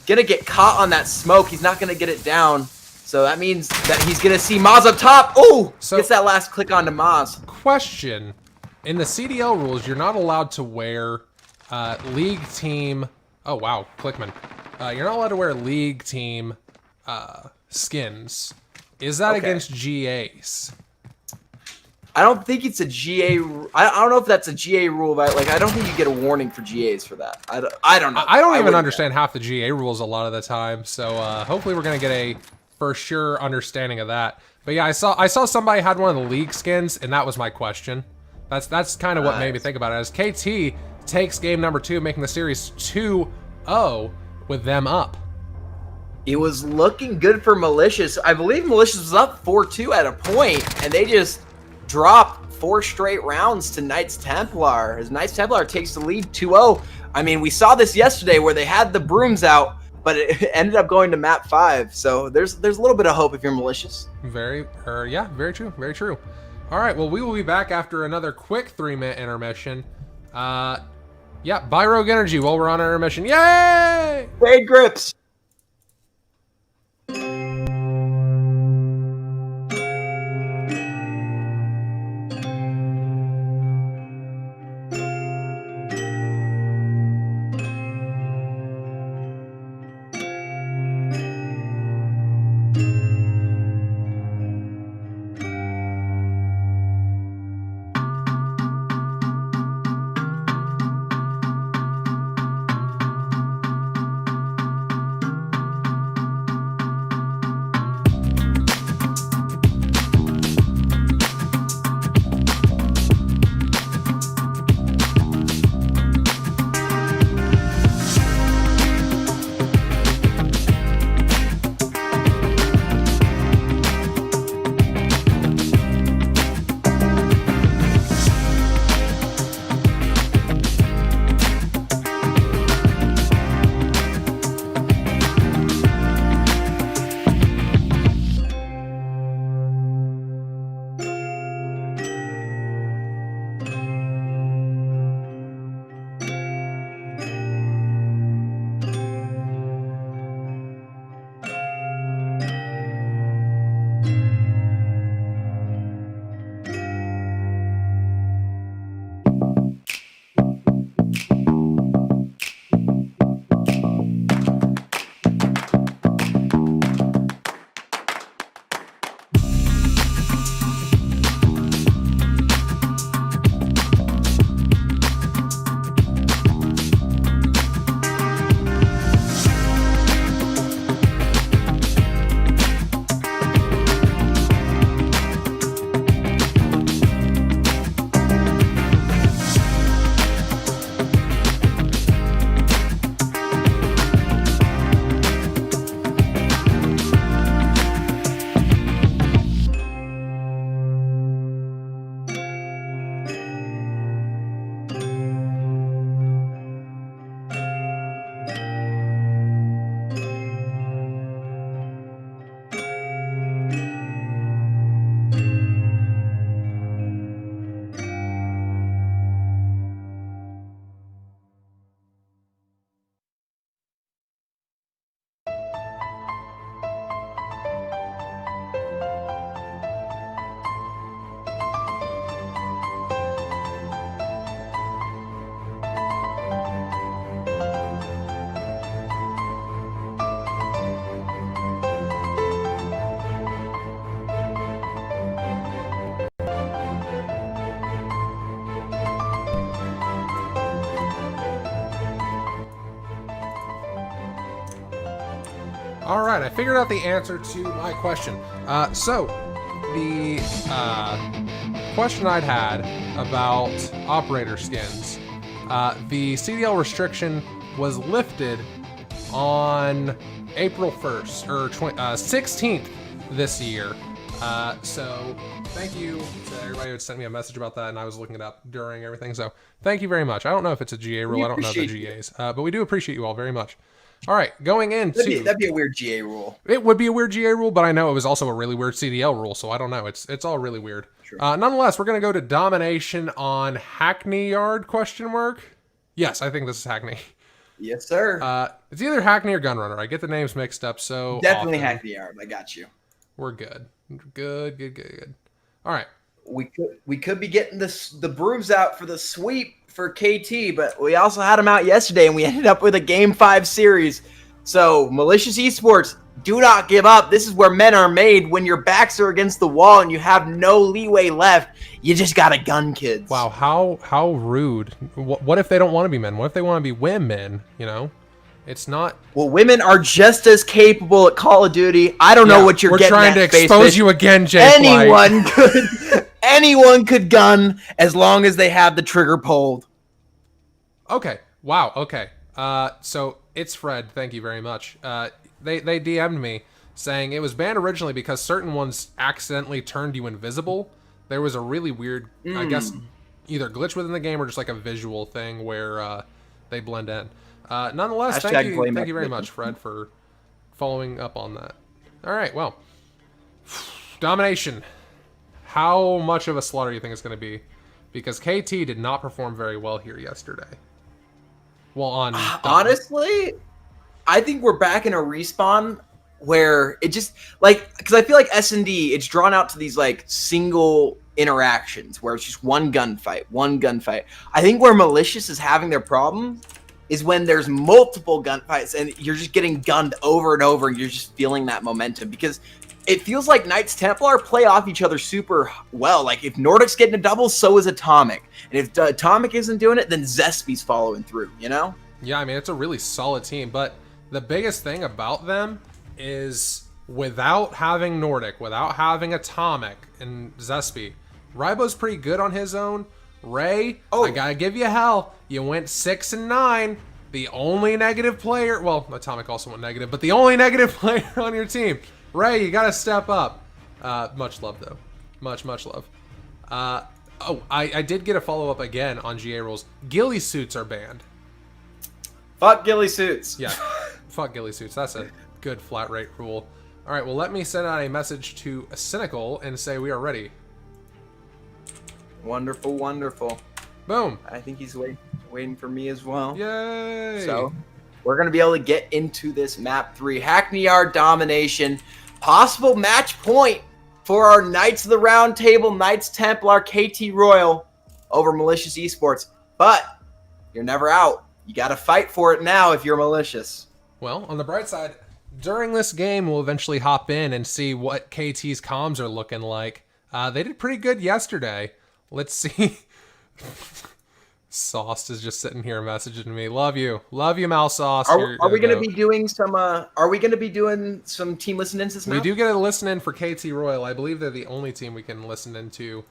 Gonna get caught on that smoke. He's not gonna get it down. So that means that he's gonna see Maz up top. Oh! So gets that last click onto Maz. Question. In the CDL rules, you're not allowed to wear league team... Oh, wow. Clickman. You're not allowed to wear league team skins. Is that against GAs? I don't think it's a GA. I don't know if that's a GA rule, but like I don't think you get a warning for GAs for that. I don't know. I don't even understand half the GA rules a lot of the time. So hopefully we're gonna get a for sure understanding of that. But yeah, I saw somebody had one of the league skins, and that was my question. That's kind of what made me think about it. As KT takes game number 2, making the series 2-0 with them up. It was looking good for Malicious. I believe Malicious was up 4-2 at a point, and they just dropped 4 straight rounds to Knights Templar. As Knights Templar takes the lead 2-0. I mean, we saw this yesterday where they had the brooms out, but it ended up going to map 5. So there's a little bit of hope if you're Malicious. Yeah, very true, very true. All right, well, we will be back after another quick 3-minute intermission. Yeah, buy Rogue Energy while we're on our mission. Yay! Trade grips. All right, I figured out the answer to my question. So, the question I'd had about operator skins, the CDL restriction was lifted on April 1st, or 16th this year. So, thank you to everybody who sent me a message about that, and I was looking it up during everything. So, thank you very much. I don't know if it's a GA rule. I don't know the GAs, but we do appreciate you all very much. All right, going into... That'd be a weird GA rule. It would be a weird GA rule, but I know it was also a really weird CDL rule, so I don't know. It's all really weird. Sure. Nonetheless, we're going to go to domination on Hackney Yard, question mark? Yes, I think this is Hackney. Yes, sir. It's either Hackney or Gunrunner. I get the names mixed up so Definitely often. Hackney Yard. I got you. We're good. Good. All right. We could be getting the brooms out for the sweep for KT, but we also had them out yesterday, and we ended up with a Game 5 series. So, Malicious eSports, do not give up. This is where men are made. When your backs are against the wall and you have no leeway left, you just got to gun, kids. Wow, how rude. What if they don't want to be men? What if they want to be women, you know? It's not... Well, women are just as capable at Call of Duty. I don't know what you're getting at. We're trying to expose you again, Jay. Anyone could gun as long as they have the trigger pulled. Okay. Wow. Okay. So it's Fred. Thank you very much. They DM'd me saying it was banned originally because certain ones accidentally turned you invisible. There was a really weird, I guess, either glitch within the game or just like a visual thing where they blend in. Nonetheless, thank you very much, Fred, for following up on that. All right, well, domination. How much of a slaughter do you think it's going to be? because KT did not perform very well here yesterday. Well, on honestly, I think we're back in a respawn where it just like, because I feel like S&D, it's drawn out to these like single interactions where it's just one gunfight. I think where Malicious is having their problem is when there's multiple gunfights and you're just getting gunned over and over and you're just feeling that momentum, because it feels like Knights Templar play off each other super well. Like if Nordic's getting a double, so is Atomic. And if Atomic isn't doing it, then Zespi's following through, you know? Yeah, I mean, it's a really solid team, but the biggest thing about them is without having Nordic, without having Atomic and Zespi, Ribo's pretty good on his own. Ray, I gotta give you hell. You went 6-9. The only negative player, well, Atomic also went negative, but the only negative player on your team. Ray, you gotta step up. Much love, though. Much love. I did get a follow-up again on GA rules. Ghillie suits are banned. Fuck ghillie suits. Yeah, fuck ghillie suits. That's a good flat rate rule. All right, well, let me send out a message to Cynical and say we are ready. Wonderful. Boom. I think he's waiting for me as well. Yay. So we're going to be able to get into this map 3. Hackney Yard domination. Possible match point for our Knights of the Round Table, Knights Templar, KT Royal over Malicious Esports. But you're never out. You got to fight for it now if you're Malicious. Well, on the bright side, during this game, we'll eventually hop in and see what KT's comms are looking like. They did pretty good yesterday. Let's see. Sauce is just sitting here messaging me. Love you, Mal Sauce. Are we going to be doing some? Are we going to be doing some team listen-ins this month? We do get a listen in for KT Royal. I believe they're the only team we can listen into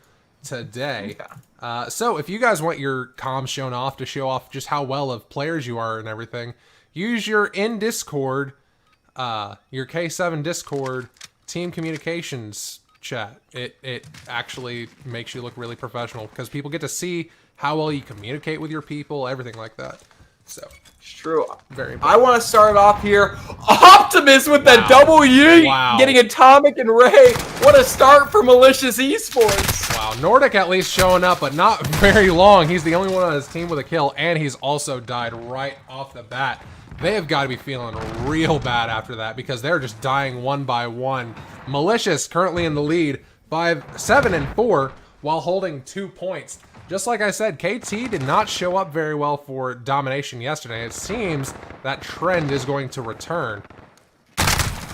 today. Okay. So if you guys want your comms shown off to show off just how well of players you are and everything, use your Discord, your K7 Discord team communications chat. It actually makes you look really professional because people get to see how well you communicate with your people, everything like that. So it's true. Very important. I want to start off here. Optimus with that double yeet, getting Atomic and Ray. What a start for Malicious Esports. Wow, Nordic at least showing up, but not very long. He's the only one on his team with a kill, and he's also died right off the bat. They have got to be feeling real bad after that because they're just dying one by one. Malicious currently in the lead, 7-4, while holding 2 points. Just like I said, KT did not show up very well for domination yesterday. It seems that trend is going to return.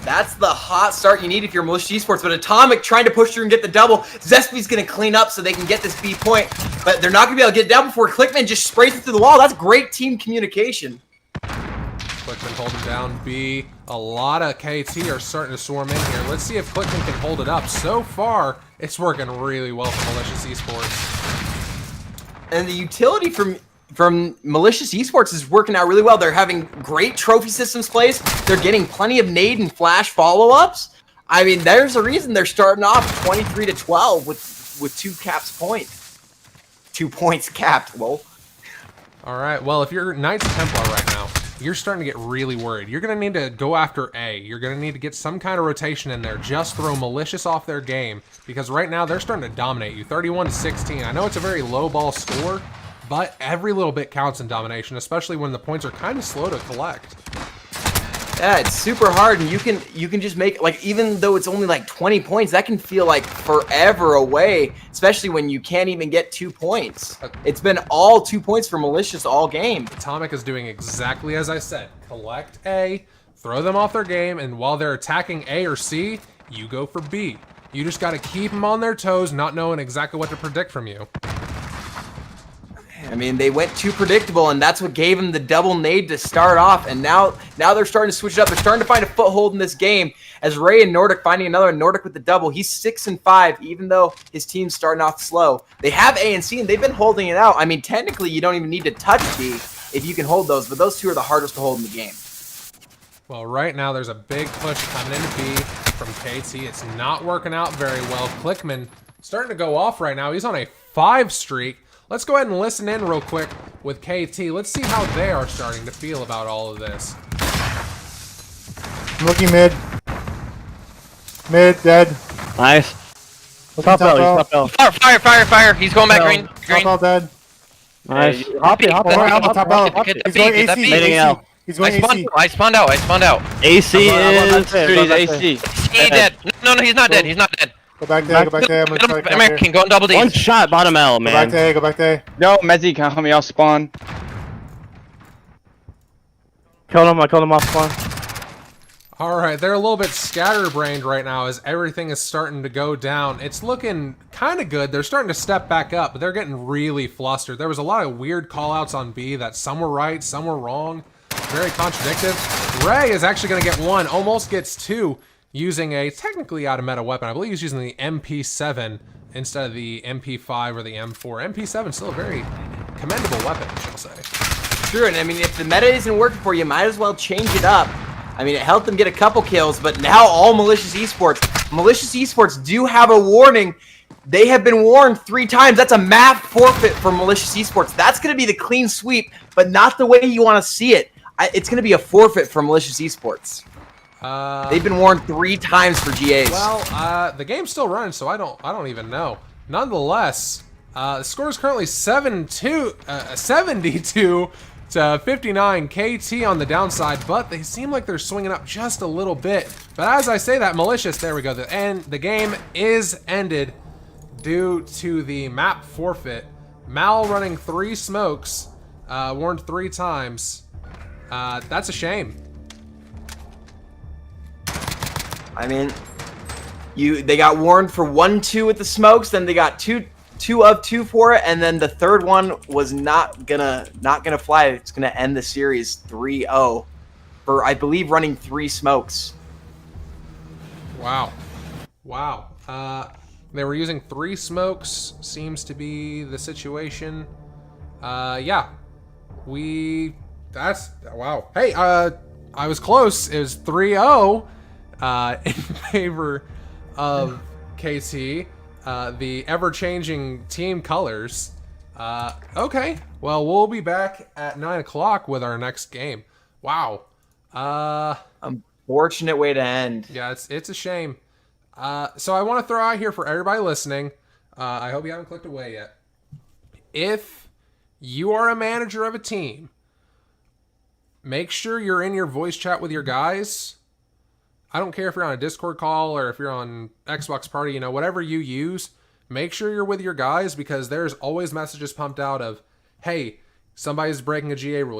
That's the hot start you need if you're Malicious Esports, but Atomic trying to push through and get the double. Zespi's going to clean up so they can get this B point, but they're not going to be able to get it down before Clickman just sprays it through the wall. That's great team communication. Clickman holding down B. A lot of KT are starting to swarm in here. Let's see if Clickman can hold it up. So far, it's working really well for Malicious Esports. And the utility from Malicious Esports is working out really well. They're having great trophy systems placed. They're getting plenty of nade and flash follow-ups. I mean, there's a reason they're starting off 23-12 with 2 caps point. 2 points capped, lol. All right, well, if you're Knights Templar right now, you're starting to get really worried. You're going to need to go after A. You're going to need to get some kind of rotation in there. Just throw Malicious off their game because right now they're starting to dominate you, 31-16. I know it's a very low ball score, but every little bit counts in domination, especially when the points are kind of slow to collect. Yeah, it's super hard, and you can just make, like, even though it's only like 20 points, that can feel like forever away, especially when you can't even get 2 points. It's been all 2 points for Malicious all game. Atomic is doing exactly as I said. Collect A, throw them off their game, and while they're attacking A or C, you go for B. You just got to keep them on their toes, not knowing exactly what to predict from you. I mean, they went too predictable, and that's what gave them the double nade to start off. And now they're starting to switch it up. They're starting to find a foothold in this game. As Ray and Nordic finding another Nordic with the double. He's 6-5, even though his team's starting off slow. They have A and C, and they've been holding it out. I mean, technically, you don't even need to touch B if you can hold those, but those two are the hardest to hold in the game. Well, right now, there's a big push coming into B from KT. It's not working out very well. Clickman starting to go off right now. He's on a 5 streak. Let's go ahead and listen in real quick with KT. Let's see how they are starting to feel about all of this. I'm looking mid. Mid, dead. Nice. Top L. Fire. He's going back green. Top L dead. Nice. Hop it. Top L. He's going AC. He's going AC. I spawned out. AC is... Dude, he's AC. He dead. No, he's not dead. Go back there. I'm gonna try to American, go on double D. One shot bottom L, man. Go back there. No, Mezzy, can help me off spawn. Killed him off spawn. Alright, they're a little bit scatterbrained right now as everything is starting to go down. It's looking kind of good. They're starting to step back up, but they're getting really flustered. There was a lot of weird callouts on B that some were right, some were wrong. Very contradictive. Ray is actually going to get one, almost gets two, using a technically out of meta weapon. I believe he's using the MP7 instead of the MP5 or the M4. MP7 is still a very commendable weapon, I should say. True, and I mean, if the meta isn't working for you, might as well change it up. I mean, it helped them get a couple kills, but now all Malicious eSports. Malicious eSports do have a warning. They have been warned 3 times. That's a map forfeit for Malicious eSports. That's going to be the clean sweep, but not the way you want to see it. It's going to be a forfeit for Malicious eSports. They've been warned 3 times for GAs. Well, the game's still running, so I don't even know. Nonetheless, the score is currently 72 to 59. KT on the downside, but they seem like they're swinging up just a little bit. But as I say that, Malicious, there we go. The game is ended due to the map forfeit. Mal running 3 smokes, warned 3 times. That's a shame. I mean, they got warned for 1-2 with the smokes, then they got 2 of 2 for it, and then the third one was not gonna fly. It's gonna end the series 3-0 for, I believe, running 3 smokes. Wow. They were using 3 smokes, seems to be the situation. Yeah. Wow. Hey, I was close. It was 3-0 in favor of KT. The ever-changing team colors. Okay. Well, we'll be back at 9 o'clock with our next game. Wow. Unfortunate way to end. Yeah, it's a shame. So I want to throw out here for everybody listening. I hope you haven't clicked away yet. If you are a manager of a team, make sure you're in your voice chat with your guys. I don't care if you're on a Discord call or if you're on Xbox Party, whatever you use, make sure you're with your guys, because there's always messages pumped out of, hey, somebody's breaking a GA rule.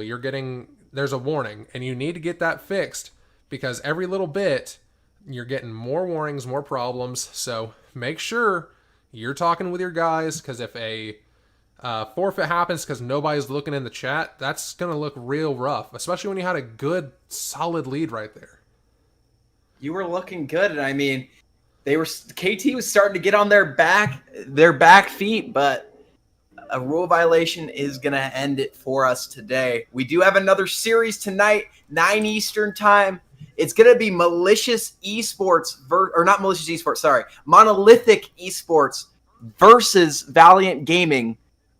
There's a warning, and you need to get that fixed, because every little bit you're getting more warnings, more problems. So make sure you're talking with your guys, because if a forfeit happens because nobody's looking in the chat, that's going to look real rough, especially when you had a good, solid lead right there. You were looking good, and I mean, KT was starting to get on their back feet, but a rule violation is going to end it for us today. We do have another series tonight, 9 Eastern time. It's going to be Malicious eSports, Monolithic eSports versus Valiant Gaming.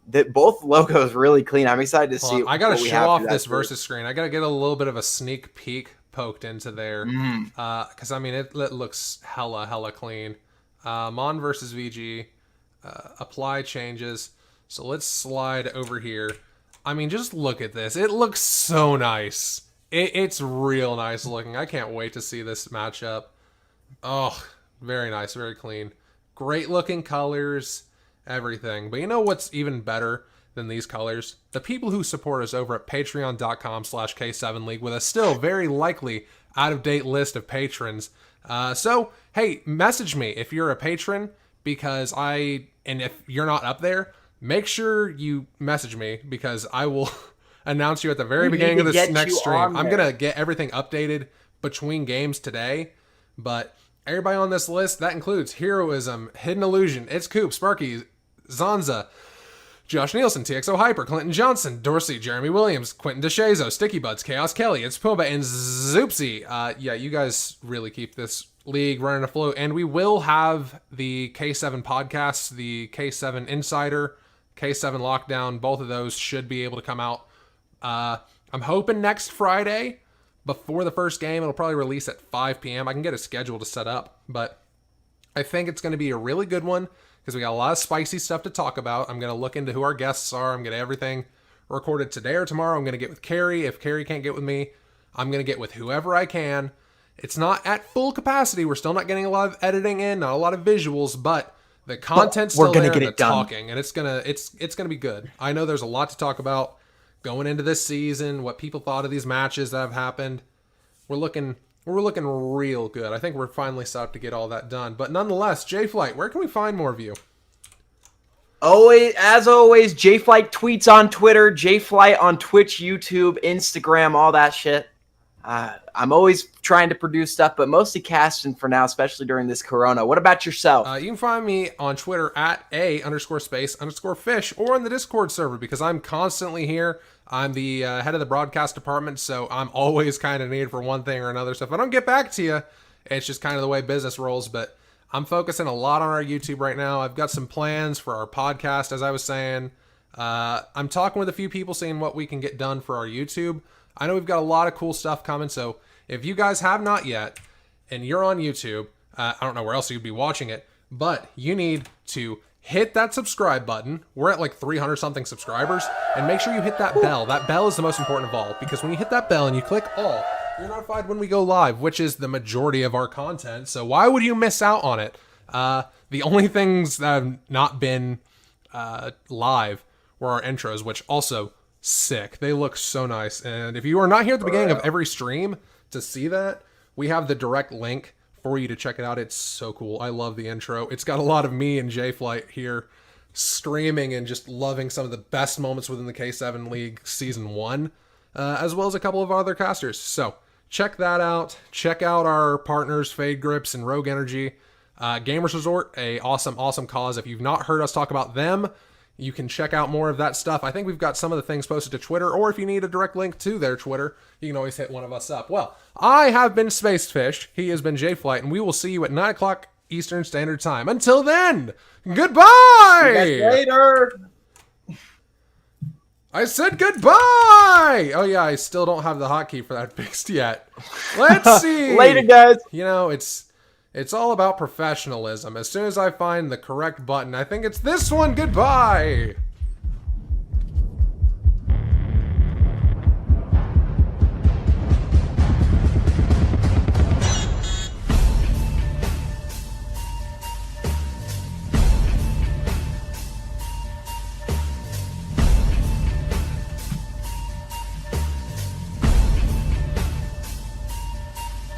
That both logos really clean. I'm excited to see. I got to show off this versus screen. I got to get a little bit of a sneak peek poked into there, because I mean it looks hella clean. Mon versus VG, apply changes. So let's slide over here. I mean, just look at this. It looks so nice. It's real nice looking. I can't wait to see this matchup. Oh, very nice, very clean, great looking colors, everything. But you know what's even better than these colors? The people who support us over at patreon.com/K7League with a still very likely out-of-date list of patrons. So, hey, message me if you're a patron, and if you're not up there, make sure you message me, because I will announce you at the very beginning of this next stream. I'm going to get everything updated between games today, but everybody on this list, that includes Heroism, Hidden Illusion, It's Coop, Sparky, Zanza, Josh Nielsen, TXO Hyper, Clinton Johnson, Dorsey, Jeremy Williams, Quentin DeShazo, Sticky Buds, Chaos Kelly, It's Pumba, and Zoopsy. Yeah, you guys really keep this league running afloat, and we will have the K7 podcasts, the K7 Insider, K7 Lockdown. Both of those should be able to come out. I'm hoping next Friday before the first game. It'll probably release at 5 p.m. I can get a schedule to set up, but I think it's going to be a really good one because we got a lot of spicy stuff to talk about. I'm going to look into who our guests are. I'm going to everything recorded today or tomorrow. I'm going to get with Carrie. If Carrie can't get with me, I'm going to get with whoever I can. It's not at full capacity. We're still not getting a lot of editing in, not a lot of visuals, but the content's still there and the talking, and it's gonna be good. I know there's a lot to talk about going into this season, what people thought of these matches that have happened. We're looking real good. I think we're finally set up to get all that done. But nonetheless, J-Flight, where can we find more of you? As always, J-Flight tweets on Twitter, J-Flight on Twitch, YouTube, Instagram, all that shit. I'm always trying to produce stuff, but mostly casting for now, especially during this corona. What about yourself? You can find me on Twitter at _space_fish or on the Discord server because I'm constantly here. I'm the head of the broadcast department, so I'm always kind of needed for one thing or another. So if I don't get back to you, it's just kind of the way business rolls. But I'm focusing a lot on our YouTube right now. I've got some plans for our podcast, as I was saying. I'm talking with a few people, seeing what we can get done for our YouTube. I know we've got a lot of cool stuff coming, so if you guys have not yet, and you're on YouTube, I don't know where else you'd be watching it, but you need to hit that subscribe button. We're at like 300-something subscribers, and make sure you hit that bell. That bell is the most important of all, because when you hit that bell and you click all, you're notified when we go live, which is the majority of our content, so why would you miss out on it? The only things that have not been live were our intros, which also sick. They look so nice. And if you are not here at the beginning of every stream to see that, we have the direct link for you to check it out. It's so cool. I love the intro. It's got a lot of me and J-Flight here screaming and just loving some of the best moments within the K7 League Season 1, as well as a couple of other casters. So check that out. Check out our partners, Fade Grips and Rogue Energy. Gamers Resort, a awesome cause. If you've not heard us talk about them, you can check out more of that stuff. I think we've got some of the things posted to Twitter, or if you need a direct link to their Twitter, you can always hit one of us up. Well, I have been Spacefish. He has been J-Flight, and we will see you at 9 o'clock Eastern Standard Time. Until then, goodbye! See you guys later! I said goodbye! Oh yeah, I still don't have the hotkey for that fixed yet. Let's see! Later, guys! You know, it's all about professionalism. As soon as I find the correct button, I think it's this one. Goodbye!